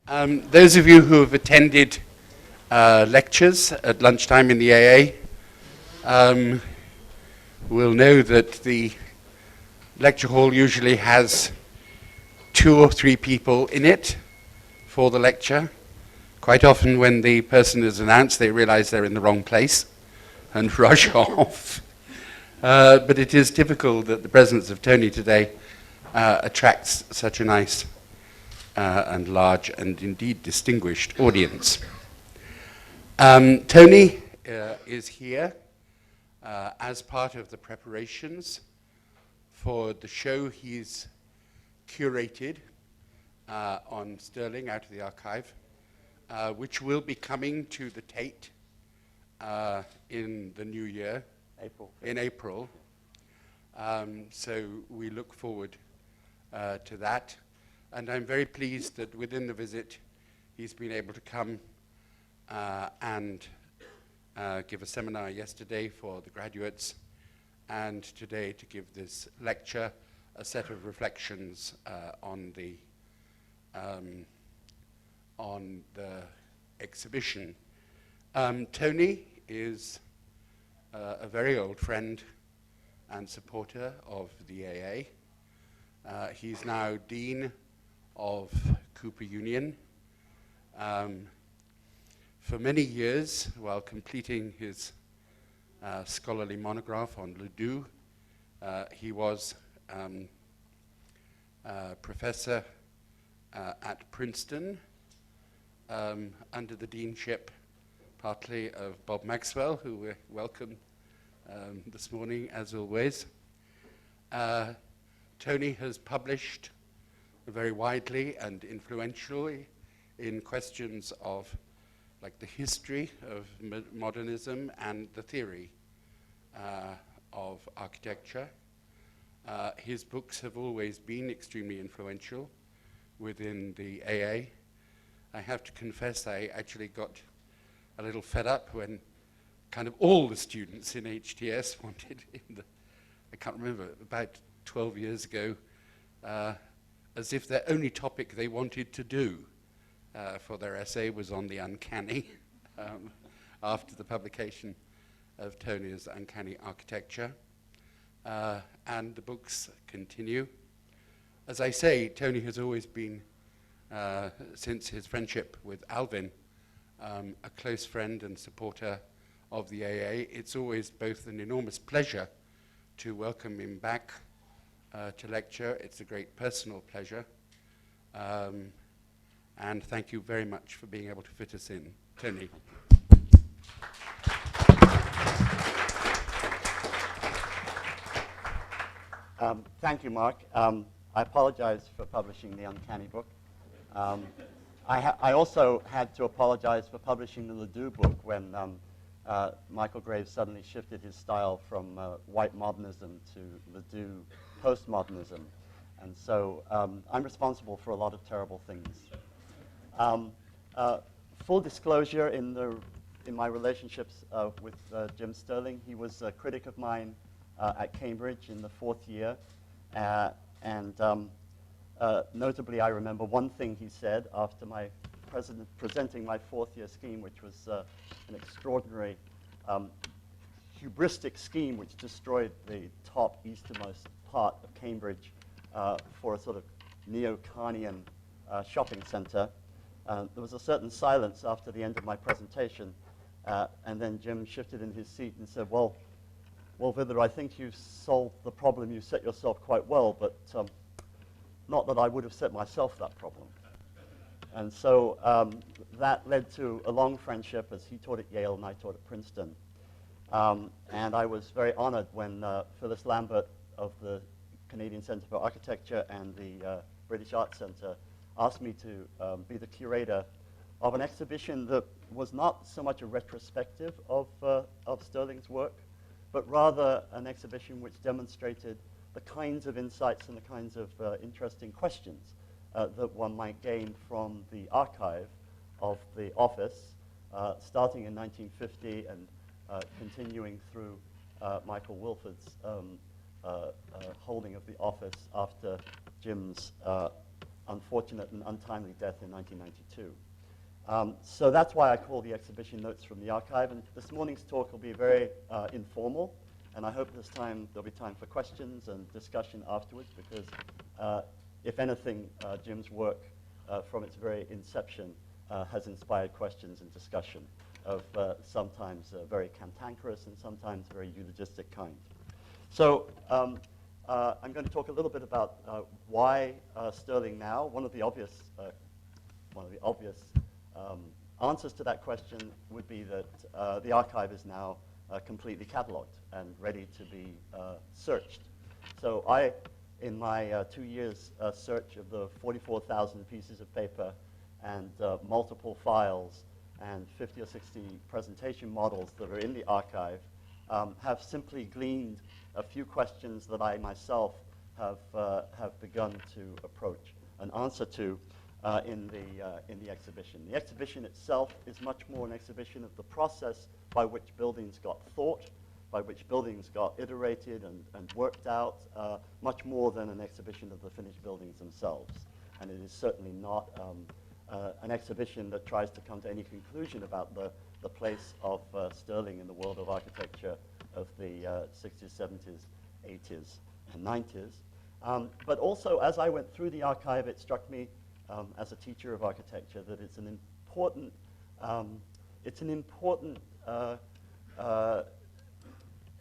Those of you who have attended lectures at lunchtime in the AA will know that the lecture hall usually has 2 or 3 people in it for the lecture. Quite often when the person is announced, they realize they're in the wrong place and rush off. But it is typical that the presence of Tony today attracts such a nice and large and indeed distinguished audience. Tony is here as part of the preparations for the show he's curated on Stirling out of the archive, which will be coming to the Tate in the new year, in April. So we look forward to that. And I'm very pleased that within the visit, he's been able to come and give a seminar yesterday for the graduates, and today to give this lecture, a set of reflections on the exhibition. Tony is a very old friend and supporter of the AA. He's now Dean of Cooper Union. For many years, while completing his scholarly monograph on Ledoux, he was professor at Princeton under the deanship partly of Bob Maxwell, who we welcome this morning as always. Tony has published very widely and influentially in questions of like the history of modernism and the theory of architecture. His books have always been extremely influential within the AA. I have to confess I actually got a little fed up when kind of all the students in HTS wanted I can't remember, about 12 years ago, as if their only topic they wanted to do for their essay was on the uncanny, after the publication of Tony's Uncanny Architecture. And the books continue. As I say, Tony has always been, since his friendship with Alvin, a close friend and supporter of the AA. It's always both an enormous pleasure to welcome him back to lecture. It's a great personal pleasure. And thank you very much for being able to fit us in. Tony. Thank you, Mark. I apologize for publishing the Uncanny book. I also had to apologize for publishing the Ledoux book when Michael Graves suddenly shifted his style from white modernism to Ledoux postmodernism. And so I'm responsible for a lot of terrible things. Full disclosure in my relationships with James Stirling, he was a critic of mine at Cambridge in the 4th year. Notably, I remember one thing he said after presenting my 4th year scheme, which was an extraordinary hubristic scheme which destroyed the top easternmost part of Cambridge for a sort of neo-Carnian shopping center. There was a certain silence after the end of my presentation, and then Jim shifted in his seat and said, well, Vidler, I think you've solved the problem you set yourself quite well, but not that I would have set myself that problem. And so that led to a long friendship as he taught at Yale and I taught at Princeton. And I was very honored when Phyllis Lambert of the Canadian Centre for Architecture and the British Arts Centre asked me to be the curator of an exhibition that was not so much a retrospective of Stirling's work, but rather an exhibition which demonstrated the kinds of insights and the kinds of interesting questions that one might gain from the archive of the office, starting in 1950 and continuing through Michael Wilford's holding of the office after Jim's unfortunate and untimely death in 1992. So that's why I call the exhibition Notes from the Archive. And this morning's talk will be very informal. And I hope there'll be time for questions and discussion afterwards, because if anything, Jim's work from its very inception has inspired questions and discussion of sometimes very cantankerous and sometimes very eulogistic kind. So I'm going to talk a little bit about why Stirling now. One of the obvious answers to that question would be that the archive is now completely cataloged and ready to be searched. So in my 2 years search of the 44,000 pieces of paper and multiple files and 50 or 60 presentation models that are in the archive, have simply gleaned a few questions that I myself have begun to approach an answer to in the exhibition. The exhibition itself is much more an exhibition of the process by which buildings got thought, by which buildings got iterated and worked out, much more than an exhibition of the finished buildings themselves. And it is certainly not an exhibition that tries to come to any conclusion about the place of Stirling in the world of architecture of the 60s, 70s, 80s, and 90s. But also, as I went through the archive, it struck me as a teacher of architecture that it's an important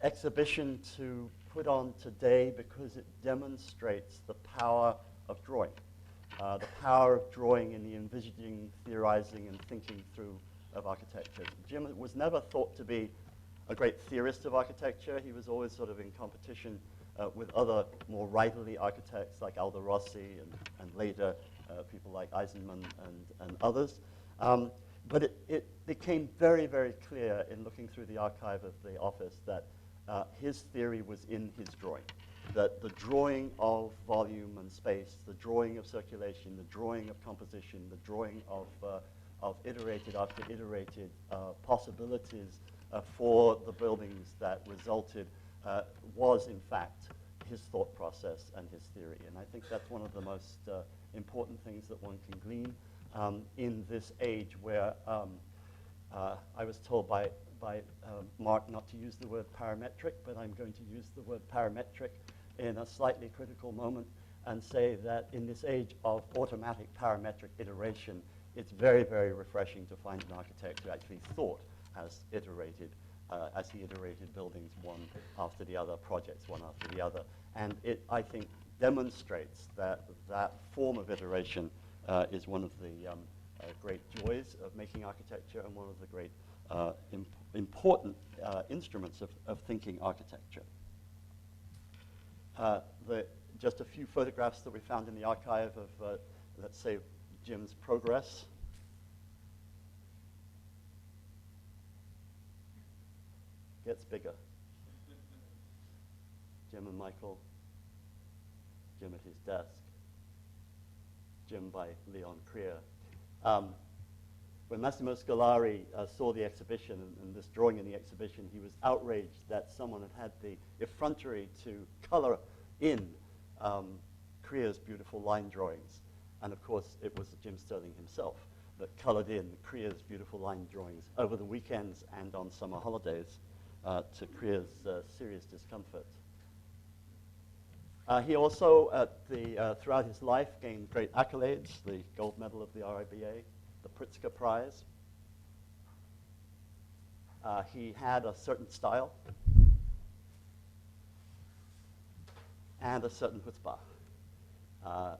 exhibition to put on today, because it demonstrates the power of drawing. The power of drawing in the envisioning, theorizing, and thinking through of architecture. Jim was never thought to be a great theorist of architecture. He was always sort of in competition with other more writerly architects like Aldo Rossi and later people like Eisenman and others. But it became very, very clear in looking through the archive of the office that his theory was in his drawing. That the drawing of volume and space, the drawing of circulation, the drawing of composition, the drawing of iterated after iterated possibilities for the buildings that resulted was, in fact, his thought process and his theory. And I think that's one of the most important things that one can glean in this age where I was told by Mark not to use the word parametric, but I'm going to use the word parametric in a slightly critical moment and say that in this age of automatic parametric iteration, it's very, very refreshing to find an architect who actually thought as he iterated buildings one after the other, projects one after the other. And it, I think, demonstrates that that form of iteration is one of the great joys of making architecture and one of the great important instruments of thinking architecture. Just a few photographs that we found in the archive of, let's say, Jim's progress. Gets bigger. Jim and Michael. Jim at his desk. Jim by Leon Creer. When Massimo Scolari saw the exhibition and this drawing in the exhibition, he was outraged that someone had had the effrontery to color in Creer's beautiful line drawings. And of course, it was Jim Stirling himself that colored in Creer's beautiful line drawings over the weekends and on summer holidays to Creer's serious discomfort. He also, throughout his life, gained great accolades, the gold medal of the RIBA, the Pritzker Prize. He had a certain style and a certain chutzpah.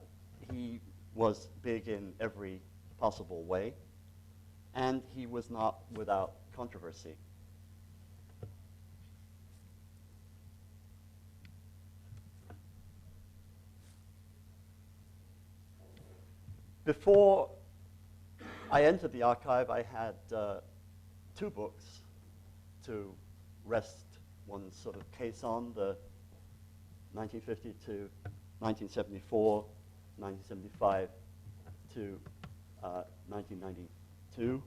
He was big in every possible way, and he was not without controversy. Before I entered the archive, I had two books to rest one's sort of case on, the 1950 to 1974, 1975 to 1992,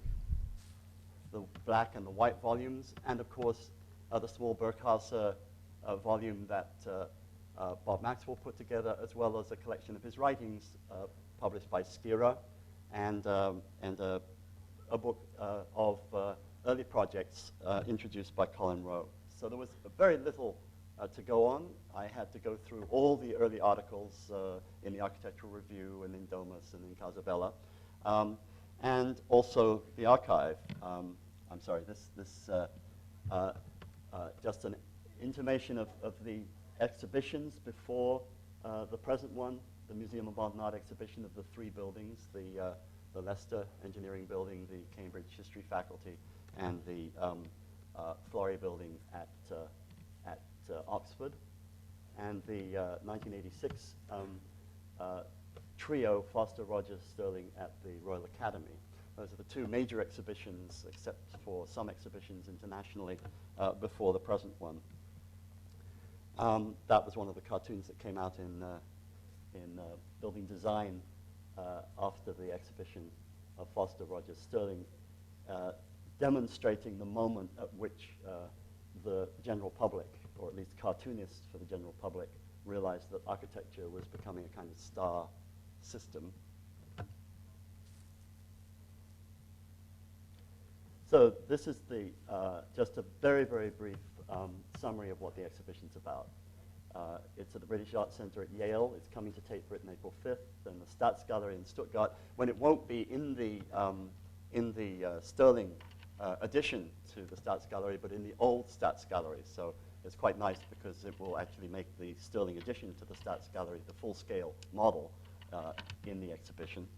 the black and the white volumes, and of course the small Burkhauser volume that Bob Maxwell put together, as well as a collection of his writings published by Skira, and a book of early projects introduced by Colin Rowe. So there was very little to go on. I had to go through all the early articles in the Architectural Review and in Domus and in Casabella, and also the archive. I'm sorry, this just an intimation of the exhibitions before the present one, the Museum of Modern Art exhibition of the three buildings, the Leicester Engineering Building, the Cambridge History Faculty, and the Florey Building at Oxford, and the 1986 trio, Foster, Rogers, Stirling, at the Royal Academy. Those are the two major exhibitions, except for some exhibitions internationally, before the present one. That was one of the cartoons that came out in building design after the exhibition of Foster, Rogers, Stirling, demonstrating the moment at which the general public, or at least cartoonists for the general public, realized that architecture was becoming a kind of star system. So this is the just a very, very brief summary of what the exhibition's about. It's at the British Art Center at Yale. It's coming to Tate Britain April 5th, and the Staatsgalerie in Stuttgart, when it won't be in the Stirling addition to the Staatsgalerie, but in the old Staatsgalerie. So it's quite nice because it will actually make the Stirling addition to the Staatsgalerie the full-scale model in the exhibition.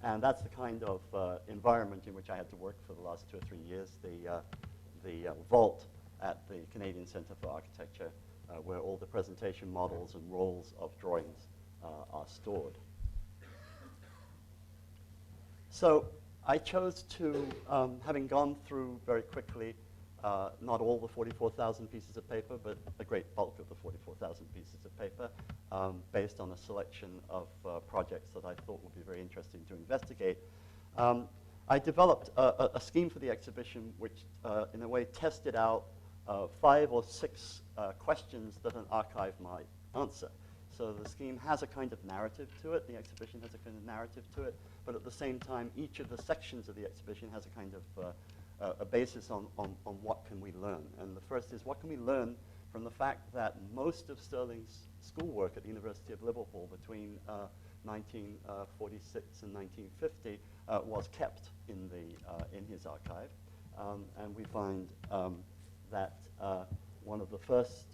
And that's the kind of environment in which I had to work for the last 2 or 3 years, the vault at the Canadian Centre for Architecture, where all the presentation models and rolls of drawings are stored. So I chose to, having gone through very quickly, not all the 44,000 pieces of paper, but a great bulk of the 44,000 pieces of paper, based on a selection of projects that I thought would be very interesting to investigate. I developed a scheme for the exhibition which, in a way, tested out 5 or 6 questions that an archive might answer. So the scheme has a kind of narrative to it, the exhibition has a kind of narrative to it, but at the same time, each of the sections of the exhibition has a kind of a basis on what can we learn. And the first is, what can we learn from the fact that most of Stirling's schoolwork at the University of Liverpool between 1946 and 1950 was kept in his archive. And we find that one of the first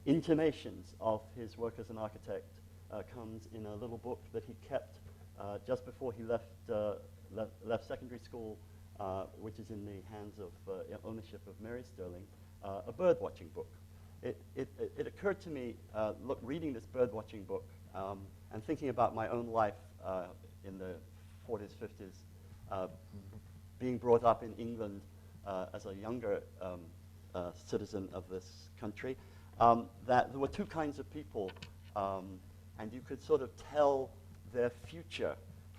intimations of his work as an architect comes in a little book that he kept just before he left secondary school, which is in the hands of ownership of Mary Stirling, a bird watching book. It occurred to me, reading this bird watching book and thinking about my own life in the 40s, 50s, being brought up in England as a younger citizen of this country, that there were two kinds of people, and you could sort of tell their future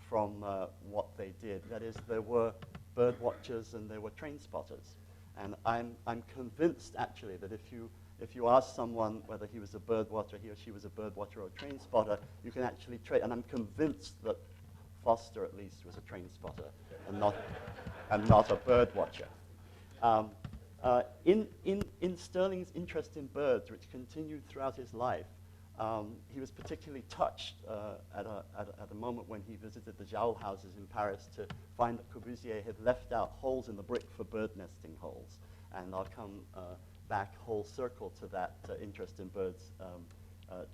from what they did. That is, there were bird watchers and there were train spotters. And I'm convinced, actually, that if you ask someone whether he was a bird watcher, he or she was a bird watcher or a train spotter, you can actually trace. And I'm convinced that Foster, at least, was a train spotter and not a bird watcher. In Stirling's interest in birds, which continued throughout his life, he was particularly touched at a moment when he visited the Joule houses in Paris to find that Corbusier had left out holes in the brick for bird nesting holes. And I'll come back whole circle to that interest in birds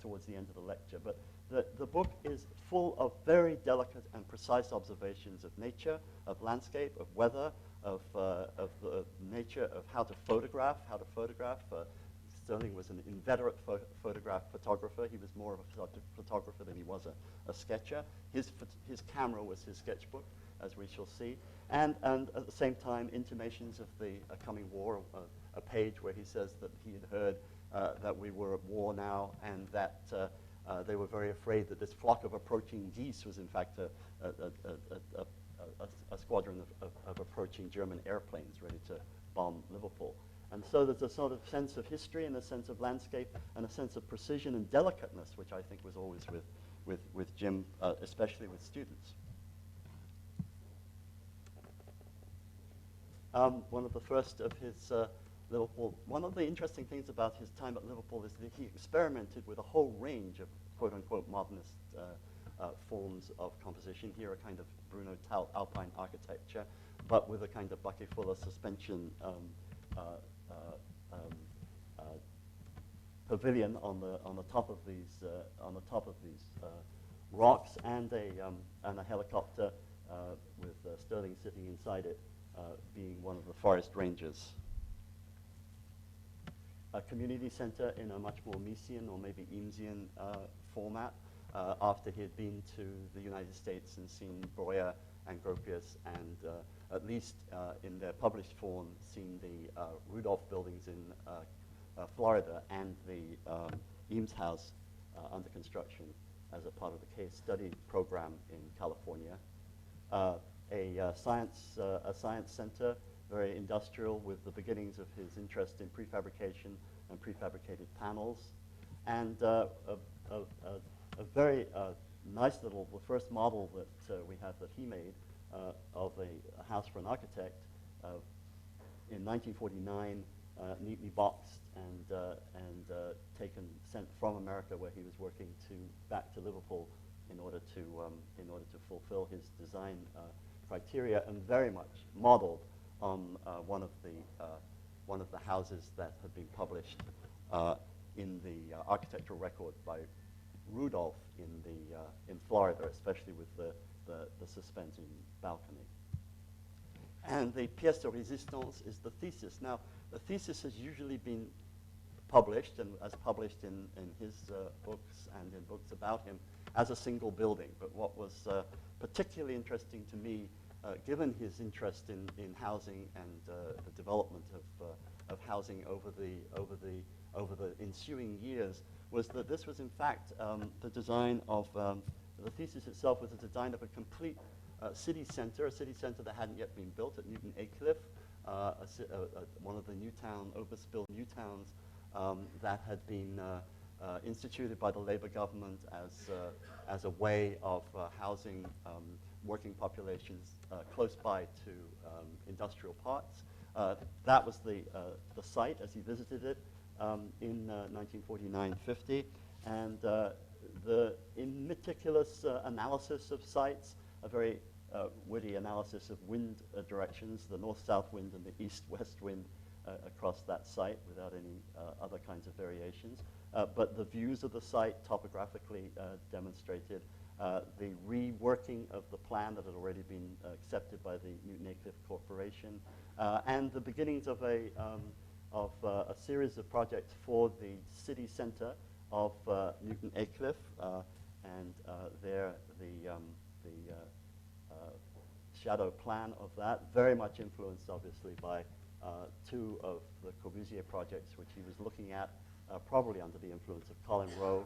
towards the end of the lecture. But the book is full of very delicate and precise observations of nature, of landscape, of weather, of the nature of how to photograph. Stirling was an inveterate photographer. He was more of a photographer than he was a sketcher. His camera was his sketchbook, as we shall see. And at the same time, intimations of the coming war, a page where he says that he had heard that we were at war now, and that they were very afraid that this flock of approaching geese was in fact a squadron of approaching German airplanes ready to bomb Liverpool. And so there's a sort of sense of history and a sense of landscape and a sense of precision and delicateness, which I think was always with Jim, especially with students. One of the first of his Liverpool, one of the interesting things about his time at Liverpool is that he experimented with a whole range of quote-unquote modernist forms of composition. Here, a kind of Bruno Taut alpine architecture, but with a kind of bucketful of suspension pavilion on the top of these rocks, and a helicopter with Stirling sitting inside it, being one of the forest rangers. A community center in a much more Miesian or maybe Eamesian format, after he had been to the United States and seen Breuer and Gropius, and at least in their published form, seen the Rudolph buildings in Florida and the Eames House under construction as a part of the case study program in California. A science center, very industrial, with the beginnings of his interest in prefabrication and prefabricated panels, and a very nice little, the first model that we have that he made of a house for an architect in 1949, neatly boxed and sent from America, where he was working, back to Liverpool in order to fulfill his design criteria, and very much modeled on one of the houses that had been published in the architectural record by Rudolph in Florida, especially with the suspended balcony. And the pièce de résistance is the thesis. Now, the thesis has usually been published, and as published in his books and in books about him, as a single building. But what was particularly interesting to me, given his interest in housing and the development of housing over the ensuing years, was that this was in fact the design of, the thesis itself was a design of a complete city center, a city center that hadn't yet been built at Newton Aycliffe, one of the Overspill new towns that had been instituted by the Labour government as a way of housing working populations close by to industrial parks. That was the site as he visited it in 1949-50, and the meticulous analysis of sites, a very witty analysis of wind directions, the north-south wind and the east-west wind across that site without any other kinds of variations. But the views of the site topographically demonstrated, the reworking of the plan that had already been accepted by the Newton Aycliffe Corporation, and the beginnings of a series of projects for the city center of Newton Aycliffe, and there the shadow plan of that, very much influenced obviously by two of the Corbusier projects which he was looking at, probably under the influence of Colin Rowe,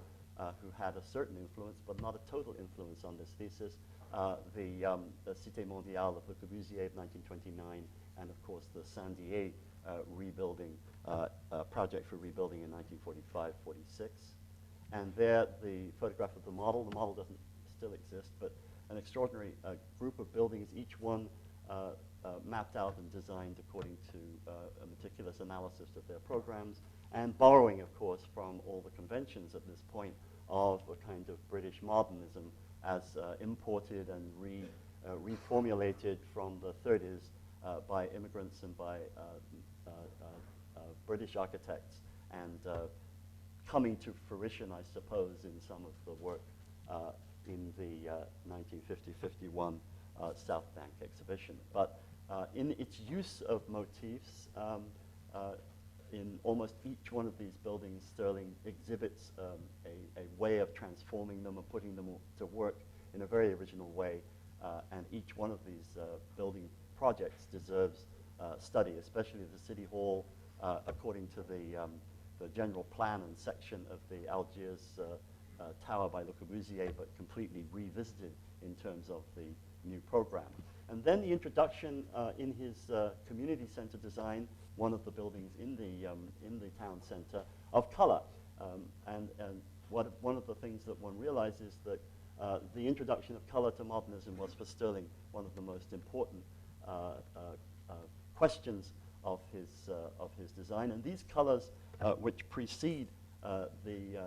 who had a certain influence but not a total influence on this thesis, the Cité Mondiale of Le Corbusier of 1929, and of course the Saint-Dié rebuilding, project for rebuilding in 1945-46. And there the photograph of the model doesn't still exist, but an extraordinary group of buildings, each one mapped out and designed according to a meticulous analysis of their programs, and borrowing, of course, from all the conventions at this point of a kind of British modernism as imported and reformulated from the 30s by immigrants and by British architects, and coming to fruition, I suppose, in some of the work in the 1950-51 South Bank exhibition. But in its use of motifs, in almost each one of these buildings, Stirling exhibits a way of transforming them and putting them to work in a very original way. And each one of these building projects deserves study, especially the City Hall, according to the general plan and section of the Algiers Tower by Le Corbusier, but completely revisited in terms of the new program. And then the introduction in his community center design, one of the buildings in the town center, of color. And one of the things that one realizes that the introduction of color to modernism was for Stirling one of the most important questions of his design. And these colors, which precede the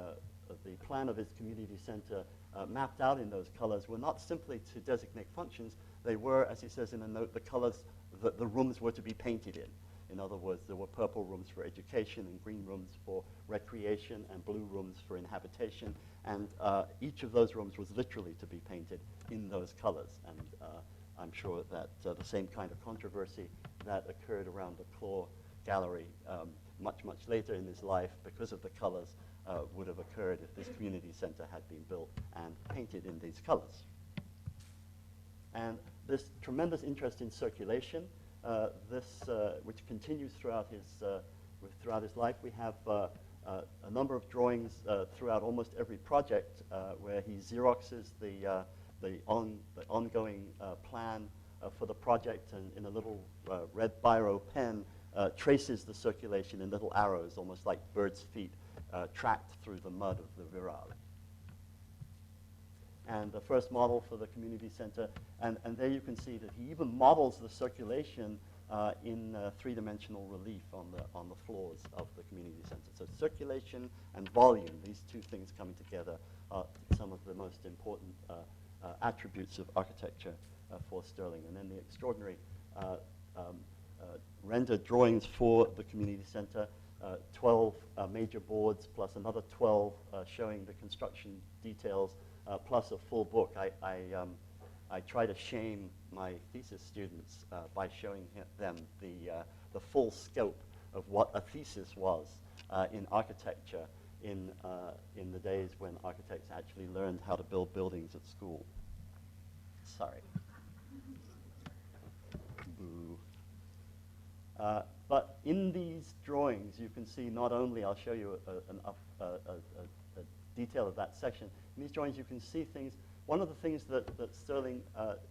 plan of his community center, mapped out in those colors, were not simply to designate functions. They were, as he says in a note, the colors that the rooms were to be painted in. In other words, there were purple rooms for education and green rooms for recreation and blue rooms for inhabitation. And each of those rooms was literally to be painted in those colors. And I'm sure that the same kind of controversy that occurred around the Claw Gallery much, much later in his life because of the colors would have occurred if this community center had been built and painted in these colors. And this tremendous interest in circulation, which continues throughout his life. We have a number of drawings throughout almost every project where he Xeroxes the ongoing plan for the project, and in a little red biro pen traces the circulation in little arrows, almost like birds' feet, tracked through the mud of the Viral. And the first model for the community center, and there you can see that he even models the circulation in three-dimensional relief on the floors of the community center. So circulation and volume, these two things coming together, are some of the most important attributes of architecture for Stirling. And then the extraordinary rendered drawings for the community center, 12 major boards plus another 12 showing the construction details, plus a full book. I try to shame my thesis students by showing them the full scope of what a thesis was in architecture in the days when architects actually learned how to build buildings at school. Sorry. Boo. But in these drawings, you can see not only, I'll show you a detail of that section. In these drawings, you can see things. One of the things that Stirling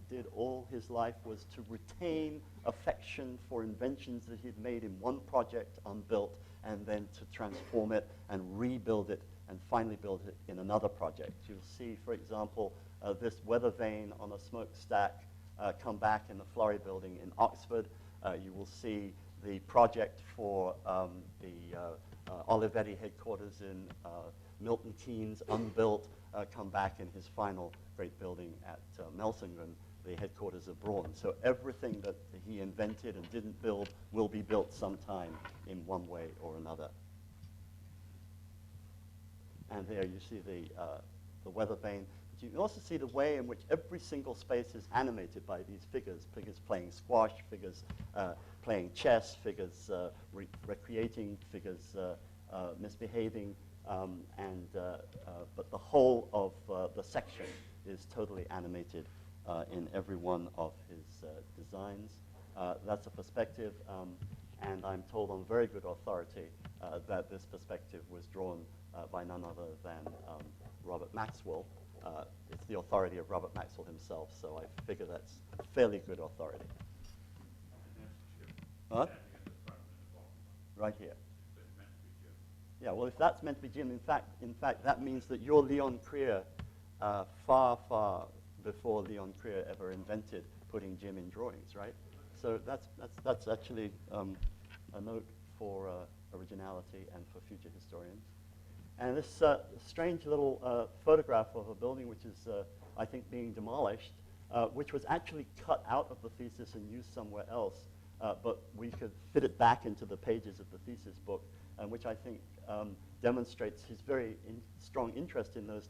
did all his life was to retain affection for inventions that he'd made in one project unbuilt, and then to transform it and rebuild it and finally build it in another project. You'll see, for example, this weather vane on a smokestack come back in the Florey building in Oxford. You will see the project for the Olivetti headquarters in Milton Keynes, unbuilt, come back in his final great building at Melsungen, the headquarters of Braun. So everything that he invented and didn't build will be built sometime in one way or another. And there you see the weather vane. But you can also see the way in which every single space is animated by these figures, figures playing squash, figures playing chess, figures recreating, figures misbehaving, but the whole of the section is totally animated in every one of his designs. That's a perspective, and I'm told on very good authority that this perspective was drawn by none other than Robert Maxwell. It's the authority of Robert Maxwell himself, so I figure that's fairly good authority. Huh? Right here. Yeah, well, if that's meant to be Jim, in fact, that means that you're Leon Krier far, far before Leon Krier ever invented putting Jim in drawings, right? So that's actually a note for originality and for future historians. And this strange little photograph of a building which is, I think, being demolished, which was actually cut out of the thesis and used somewhere else, but we could fit it back into the pages of the thesis book, and which I think demonstrates his very strong interest in those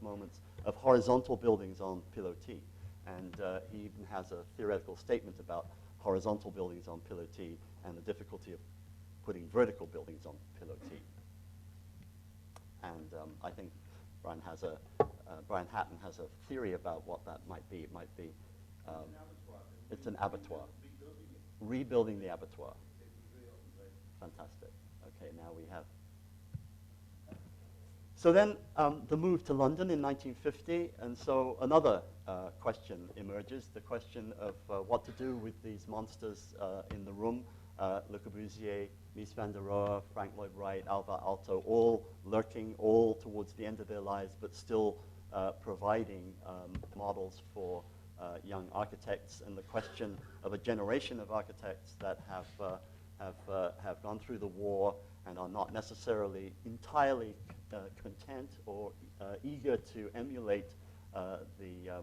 moments of horizontal buildings on pilotis. And he even has a theoretical statement about horizontal buildings on pilotis and the difficulty of putting vertical buildings on pilotis. And I think Brian Hatton has a theory about what that might be. It might be, it's an abattoir. Rebuilding the abattoir. Fantastic. Okay, now we have. So then the move to London in 1950, and so another question emerges, the question of what to do with these monsters in the room. Le Corbusier, Mies van der Rohe, Frank Lloyd Wright, Alvar Aalto, all lurking, all towards the end of their lives, but still providing models for young architects, and the question of a generation of architects that have gone through the war and are not necessarily entirely content or eager to emulate the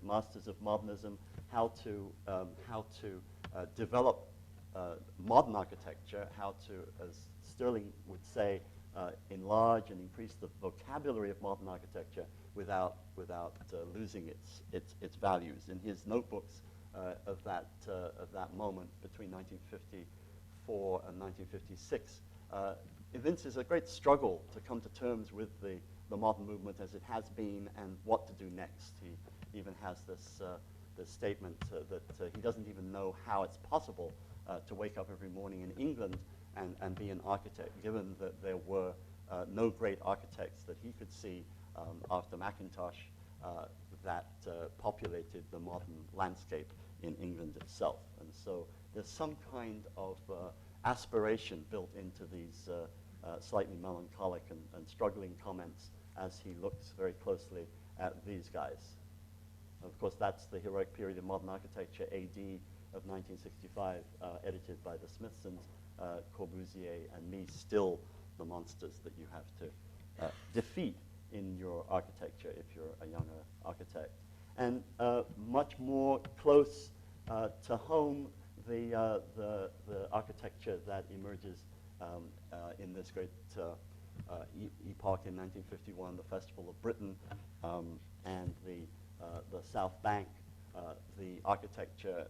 masters of modernism, how to develop modern architecture, how to, as Stirling would say, enlarge and increase the vocabulary of modern architecture without losing its values. In his notebooks of that moment between 1954 and 1956, evinces a great struggle to come to terms with the modern movement as it has been and what to do next. He even has this statement that he doesn't even know how it's possible to wake up every morning in England and be an architect, given that there were no great architects that he could see after Mackintosh that populated the modern landscape in England itself. And so there's some kind of aspiration built into these slightly melancholic and struggling comments as he looks very closely at these guys. Of course, that's the heroic period of modern architecture, AD of 1965, edited by the Smithsons, Corbusier and me, still the monsters that you have to defeat in your architecture if you're a younger architect. And much more close to home, the architecture that emerges in this great epoch in 1951, the Festival of Britain, and the South Bank, the architecture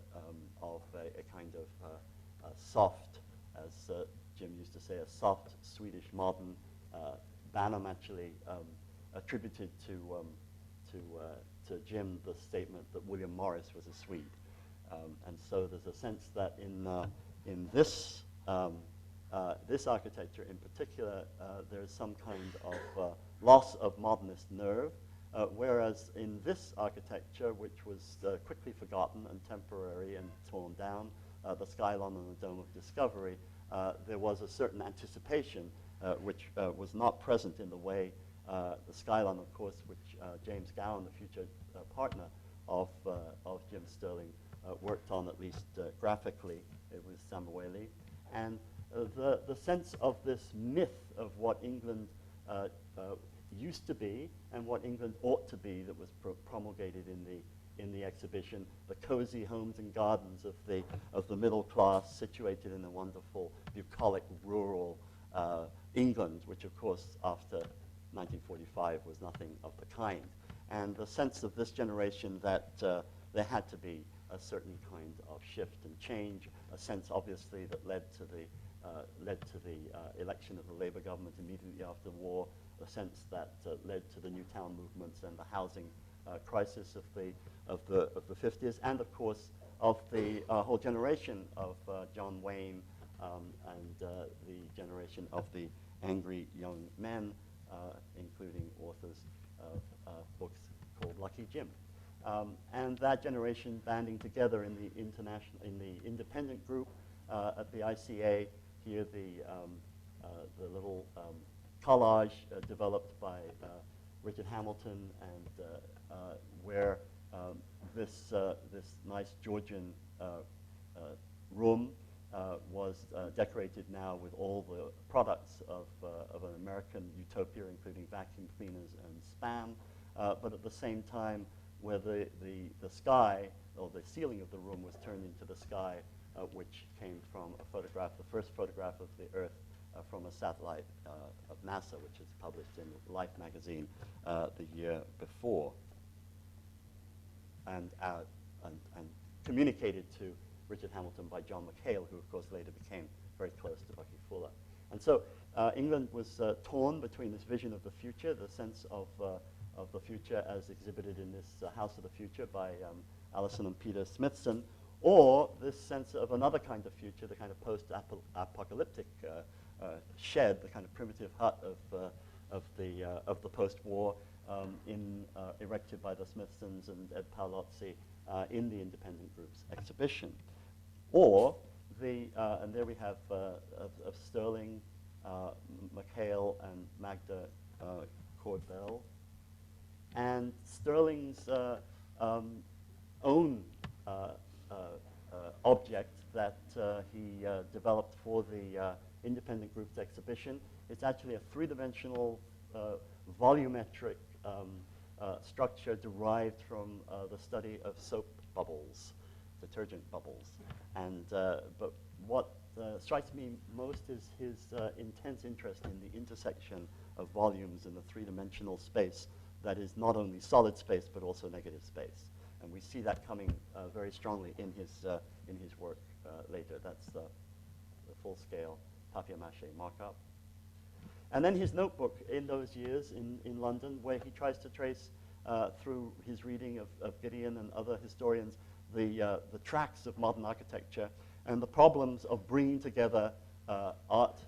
of a kind of soft, as Jim used to say, a soft Swedish modern. Banham actually attributed to Jim the statement that William Morris was a Swede. And so there's a sense that in this this architecture in particular, there's some kind of loss of modernist nerve, whereas in this architecture, which was quickly forgotten and temporary and torn down, the Skylon and the Dome of Discovery, there was a certain anticipation which was not present in the way the Skylon, of course, which James Gowan, the future partner of Jim Stirling, worked on, at least graphically. It was Samueli. And the sense of this myth of what England used to be and what England ought to be that was promulgated in the exhibition, the cozy homes and gardens of the middle class situated in the wonderful bucolic rural England, which of course after 1945 was nothing of the kind. And the sense of this generation that there had to be a certain kind of shift and change, a sense obviously that led to the election of the Labour government immediately after the war, a sense that led to the New Town movements and the housing crisis of the 50s, and of course of the whole generation of John Wayne and the generation of the angry young men, including authors of books called Lucky Jim. And that generation banding together in the independent group at the ICA. Here the little collage developed by Richard Hamilton, and where this nice Georgian room was decorated now with all the products of an American utopia, including vacuum cleaners and Spam, but at the same time where the sky, or the ceiling of the room was turned into the sky, which came from a photograph, the first photograph of the Earth from a satellite of NASA, which is published in Life magazine the year before, and communicated to Richard Hamilton by John McHale, who of course later became very close to Bucky Fuller. And so England was torn between this vision of the future, the sense of the future as exhibited in this House of the Future by Allison and Peter Smithson, or this sense of another kind of future, the kind of post-apocalyptic shed, the kind of primitive hut of the post-war, erected by the Smithsons and Ed Paolozzi in the Independent Groups exhibition. Or and there we have of Stirling, McHale, and Magda Cordell. And Stirling's own object that he developed for the Independent Groups exhibition. It's actually a three-dimensional volumetric structure derived from the study of soap bubbles, detergent bubbles. And but what strikes me most is his intense interest in the intersection of volumes in the three-dimensional space that is not only solid space but also negative space. And we see that coming very strongly in his work later. That's the full-scale papier-mâché markup. And then his notebook in those years in London, where he tries to trace through his reading of Gideon and other historians the tracks of modern architecture and the problems of bringing together art,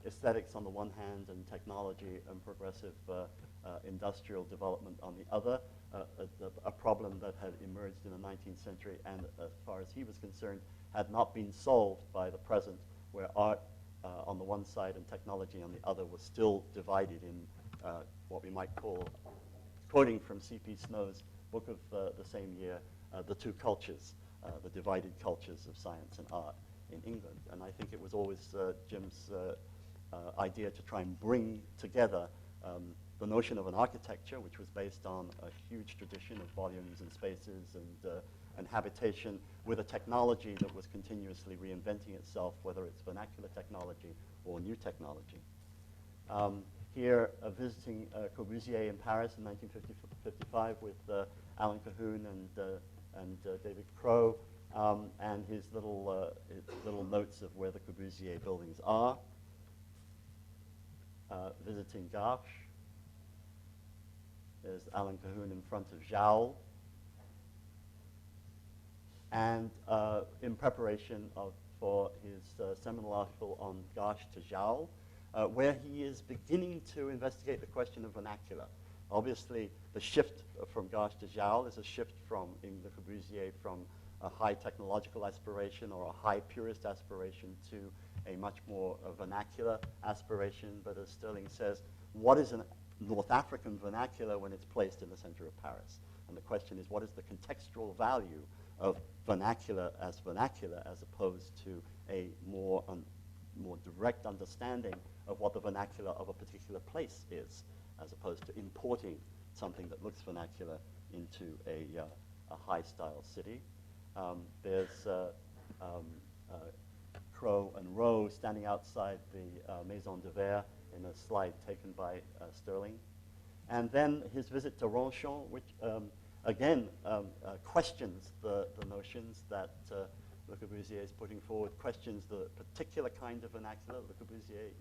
aesthetics on the one hand, and technology and progressive industrial development on the other, a problem that had emerged in the 19th century and, as far as he was concerned, had not been solved by the present, where art on the one side and technology on the other was still divided in what we might call, quoting from C.P. Snow's book of the same year, the two cultures, the divided cultures of science and art in England. And I think it was always Jim's idea to try and bring together the notion of an architecture, which was based on a huge tradition of volumes and spaces and habitation, with a technology that was continuously reinventing itself, whether it's vernacular technology or new technology. Here, visiting Corbusier in Paris in 1955 with Alan Cahoon and David Crow, and his little notes of where the Corbusier buildings are. Visiting Garches. There's Alan Cahoon in front of Joule. And in preparation for his seminal article on Garches to Joule, where he is beginning to investigate the question of vernacular. Obviously, the shift from Garches to Joule is a shift from, in Le Corbusier, from a high technological aspiration or a high purist aspiration to a much more vernacular aspiration. But as Stirling says, what is a North African vernacular when it's placed in the center of Paris? And the question is, what is the contextual value of vernacular as opposed to a more direct understanding of what the vernacular of a particular place is, as opposed to importing something that looks vernacular into a high-style city. There's Crow and Rowe standing outside the Maison de Verre in a slide taken by Stirling. And then his visit to Ronchon, which again questions the notions that Le Corbusier is putting forward, questions the particular kind of vernacular Le Corbusier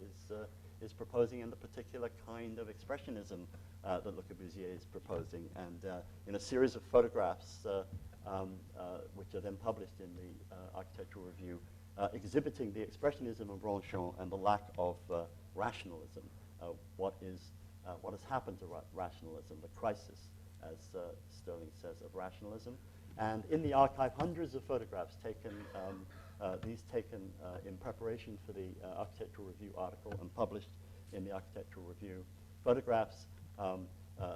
is proposing and the particular kind of expressionism that Le Corbusier is proposing. And in a series of photographs, which are then published in the Architectural Review, exhibiting the expressionism of Ronchon and the lack of rationalism. What has happened to rationalism, the crisis, as Stirling says, of rationalism. And in the archive, hundreds of photographs taken, these taken in preparation for the Architectural Review article and published in the Architectural Review. Photographs,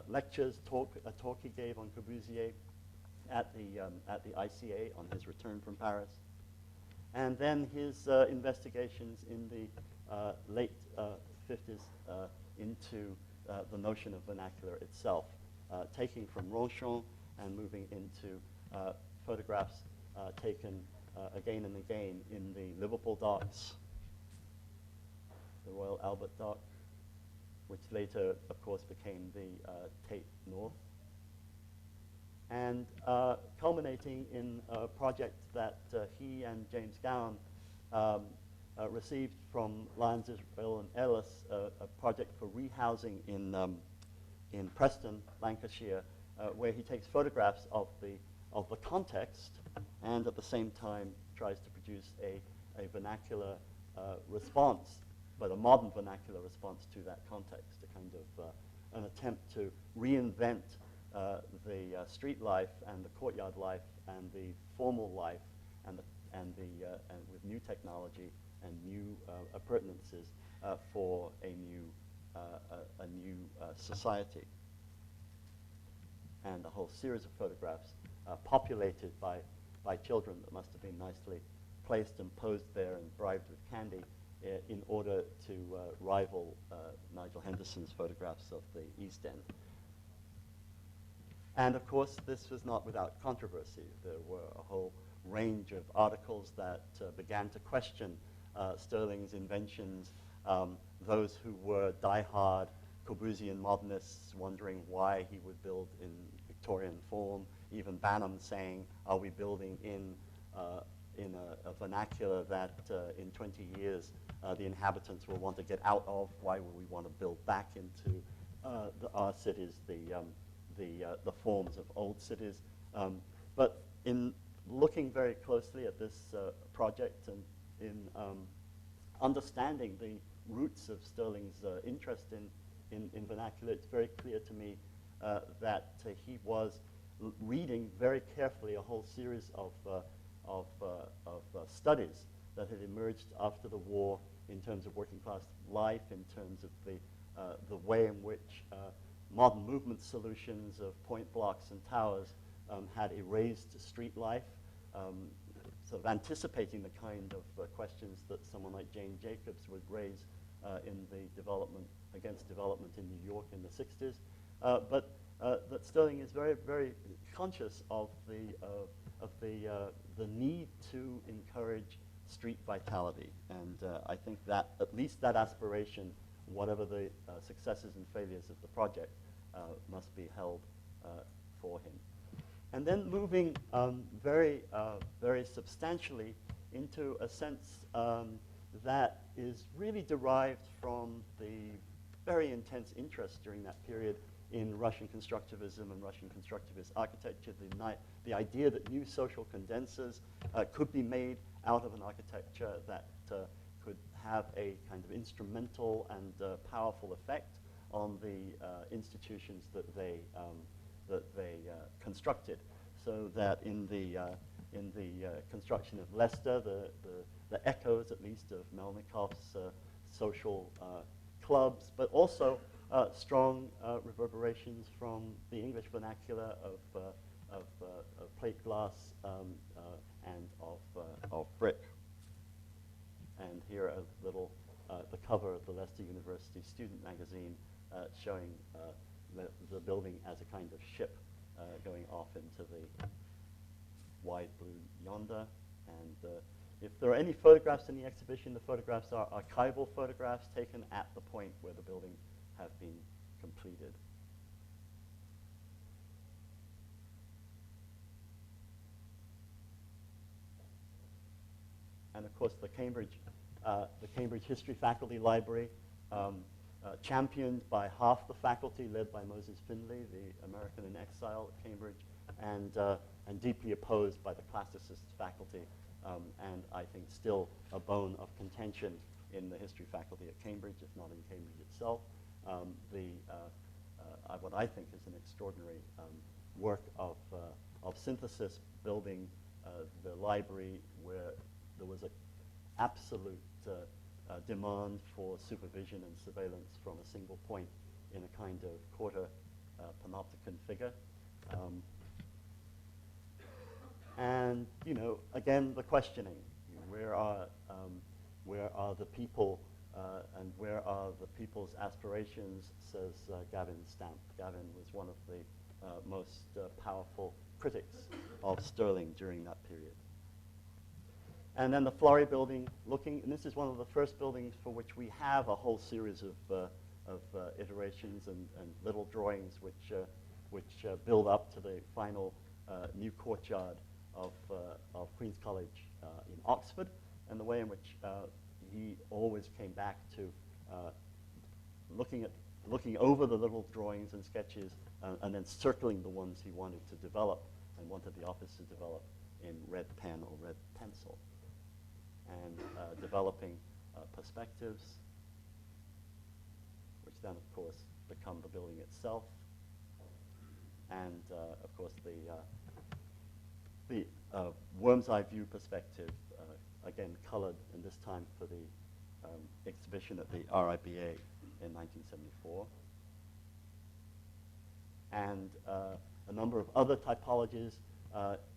lectures, a talk he gave on Corbusier at the ICA on his return from Paris. And then his investigations in the late 50s into the notion of vernacular itself, taking from Ronchon and moving into photographs taken again and again in the Liverpool docks, the Royal Albert Dock, which later, of course, became the Tate North, and culminating in a project that he and James Gowan received from Lyons, Israel, and Ellis, a project for rehousing in Preston, Lancashire, where he takes photographs of the context and at the same time tries to produce a vernacular response, but a modern vernacular response to that context, a a kind of an attempt to reinvent the street life and the courtyard life and the formal life and with new technology and new appurtenances for a new society. And a whole series of photographs populated by children that must have been nicely placed and posed there and bribed with candy in order to rival Nigel Henderson's photographs of the East End. And of course, this was not without controversy. There were a whole range of articles that began to question Stirling's inventions. Those who were die-hard Corbusian modernists wondering why he would build in Victorian form. Even Banham saying, "Are we building in a vernacular that in 20 years the inhabitants will want to get out of? Why would we want to build back into our cities the forms of old cities?" But in looking very closely at this project and in understanding the roots of Stirling's interest in vernacular, it's very clear to me that he was reading very carefully a whole series of studies that had emerged after the war in terms of working class life, in terms of the way in which modern movement solutions of point blocks and towers had erased street life, sort of anticipating the kind of questions that someone like Jane Jacobs would raise in the development against development in New York in the 60s. But that Stirling is very, very conscious of the need to encourage street vitality, and I think that at least that aspiration, whatever the successes and failures of the project, must be held for him. And then moving very substantially into a sense that is really derived from the very intense interest during that period in Russian constructivism and Russian constructivist architecture, the idea that new social condensers could be made out of an architecture that could have a kind of instrumental and powerful effect on the institutions that they constructed. So that in the construction of Leicester, the echoes, at least, of Melnikoff's social clubs, but also strong reverberations from the English vernacular of plate glass and of brick. And here a little, the cover of the Leicester University Student Magazine showing the building as a kind of ship going off into the wide blue yonder. And if there are any photographs in the exhibition, the photographs are archival photographs taken at the point where the building have been completed. And of course, the Cambridge History Faculty Library, championed by half the faculty, led by Moses Findlay, the American in exile at Cambridge, and deeply opposed by the classicist faculty, and I think still a bone of contention in the history faculty at Cambridge, if not in Cambridge itself. What I think is an extraordinary work of synthesis, building the library where there was an absolute demand for supervision and surveillance from a single point in a kind of quarter panopticon figure. And, you know, again, the questioning. Where are the people and where are the people's aspirations, says Gavin Stamp. Gavin was one of the most powerful critics of Stirling during that period. And then the Florey building, and this is one of the first buildings for which we have a whole series of iterations and little drawings which build up to the final new courtyard of Queen's College in Oxford, and the way in which he always came back to looking over the little drawings and sketches and then circling the ones he wanted to develop and wanted the office to develop in red pen or red pencil, and developing perspectives, which then, of course, become the building itself. And, of course, the worm's eye view perspective, again, colored, and this time for the exhibition at the RIBA in 1974. And a number of other typologies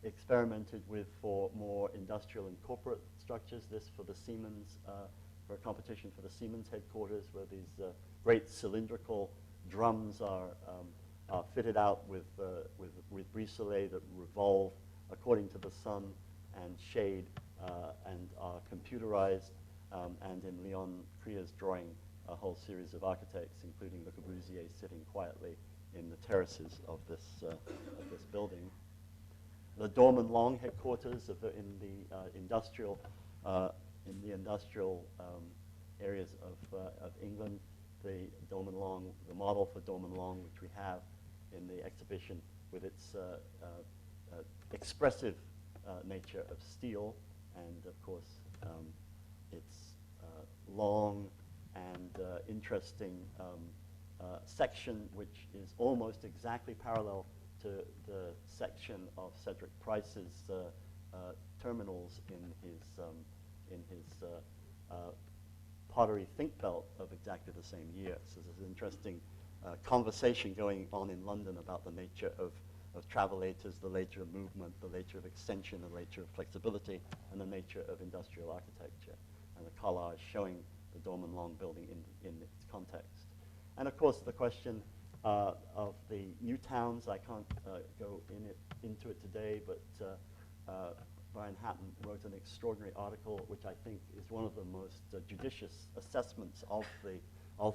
experimented with for more industrial and corporate structures. This for the Siemens, for a competition for the Siemens headquarters, where these great cylindrical drums are fitted out with briselae that revolve according to the sun and shade and are computerized. And in Leon Crier's drawing, a whole series of architects, including Le Corbusier, sitting quietly in the terraces of this building. The Dorman Long headquarters in the industrial areas of England. The Dorman Long, the model for Dorman Long, which we have in the exhibition, with its expressive nature of steel, and of course its long and interesting section, which is almost exactly parallel to the section of Cedric Price's terminals in his pottery think belt of exactly the same year. So there's an interesting conversation going on in London about the nature of travelators, the nature of movement, the nature of extension, the nature of flexibility, and the nature of industrial architecture, and a collage showing the Dorman Long building in its context. And of course, the question of the new towns, I can't go into it today, but Brian Hatton wrote an extraordinary article, which I think is one of the most judicious assessments of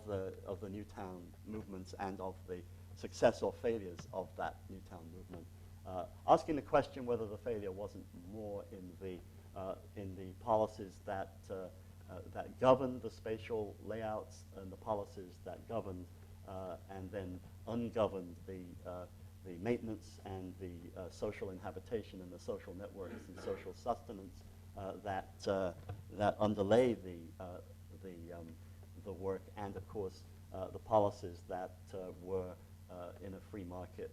the new town movements and of the success or failures of that new town movement, asking the question whether the failure wasn't more in the policies that governed the spatial layouts and the policies that governed and then ungoverned the maintenance and the social inhabitation and the social networks and social sustenance that underlay the work, and of course the policies that were in a free market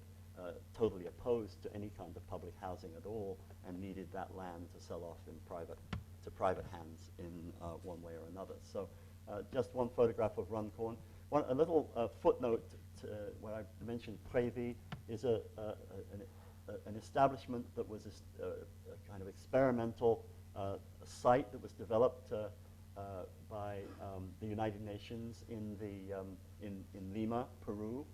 totally opposed to any kind of public housing at all, and needed that land to sell off to private hands in one way or another. So just one photograph of Runcorn. A little footnote where I mentioned Prévy is an establishment that was a kind of experimental site that was developed by the United Nations in Lima, Peru,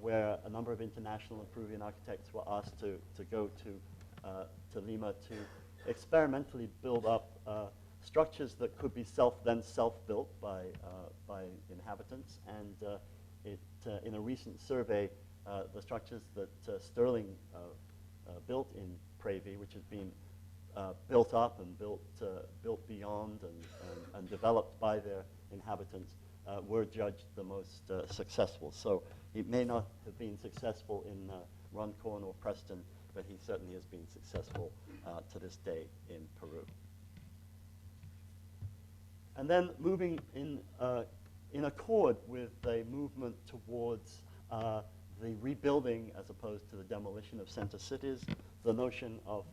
where a number of international and Peruvian architects were asked to go to Lima to experimentally build up structures that could be then self-built by inhabitants. And in a recent survey, the structures that Stirling built in Prévy, which has been built up and built beyond and developed by their inhabitants, were judged the most successful. So it may not have been successful in Runcorn or Preston, but he certainly has been successful to this day in Peru. And then moving in accord with a movement towards the rebuilding as opposed to the demolition of center cities, the notion of